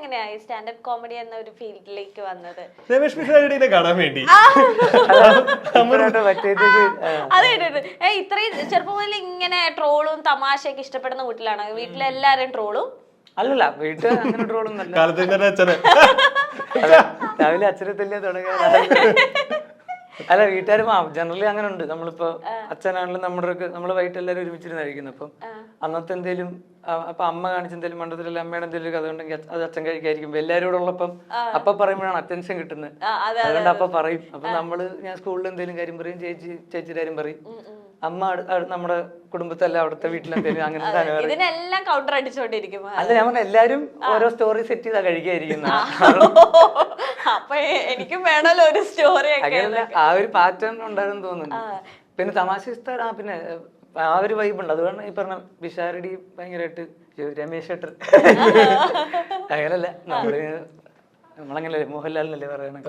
എങ്ങനെയായി standup comedy എന്ന ഒരു ഫീൽഡിലേക്ക് വന്നത്? രമേഷ് പിഷാരടിനെ കാണാൻ വേണ്ടി. അതെ, ഇത്രയും ചെറുപ്പം മുതൽ ഇങ്ങനെ ട്രോളും തമാശയൊക്കെ ഇഷ്ടപ്പെടുന്ന വീട്ടിലാണ്? വീട്ടിലെല്ലാരും ട്രോളും? അല്ലല്ല, വീട്ടിൽ അങ്ങനെ ട്രോളൊന്നും രാവിലെ അച്ഛനെ തല്ലിയാ തുടങ്ങിയ. അല്ല, വീട്ടുകാരും ജനറലി അങ്ങനെ ഉണ്ട്. നമ്മളിപ്പോ അച്ഛനാണെങ്കിലും നമ്മള് വൈകിട്ട് എല്ലാവരും ഒരുമിച്ചിരുന്നായിരിക്കുന്നു. അപ്പം അന്നത്തെ എന്തേലും അപ്പൊ അമ്മ കാണിച്ച എന്തേലും മണ്ഡലത്തിലുള്ള അമ്മയുടെ എന്തെങ്കിലും കഥ ഉണ്ടെങ്കിൽ അത് അച്ഛൻ കഴിക്കായിരിക്കും. എല്ലാവരും കൂടെ ഉള്ളപ്പം അപ്പൊ പറയുമ്പോഴാണ് അറ്റൻഷൻ കിട്ടുന്നത്. അതുകൊണ്ട് അപ്പൊ പറയും. അപ്പൊ ഞാൻ സ്കൂളിൽ എന്തെങ്കിലും കാര്യം പറയും, ചേച്ചിയുടെ കാര്യം പറയും. അമ്മ നമ്മുടെ കുടുംബത്തല്ല അവിടുത്തെ വീട്ടിലെന്തെങ്കിലും അങ്ങനത്തെ ഇതിനെല്ലാം കൗണ്ടർ അടിച്ചോണ്ടിരിക്കും. അല്ല, ഞാൻ പറഞ്ഞ എല്ലാരും ഓരോ സ്റ്റോറി സെറ്റ് ചെയ്താ കഴിക്കായിരിക്കുന്ന. അപ്പൊ എനിക്കും വേണല്ലോ ഒരു സ്റ്റോറി. ആ ഒരു പാറ്റേൺ ഉണ്ടായിരുന്നു തോന്നുന്നു. പിന്നെ തമാശ പിന്നെ ആ ഒരു വൈബുണ്ട്. അതുകൊണ്ട് ഈ പറഞ്ഞ പിഷാരടി ഭയങ്കരമായിട്ട് രമേശ് ഏട്ടൻ അങ്ങനല്ല, നമ്മളങ്ങനല്ലേ മോഹൻലാലിനല്ലേ പറയണേ.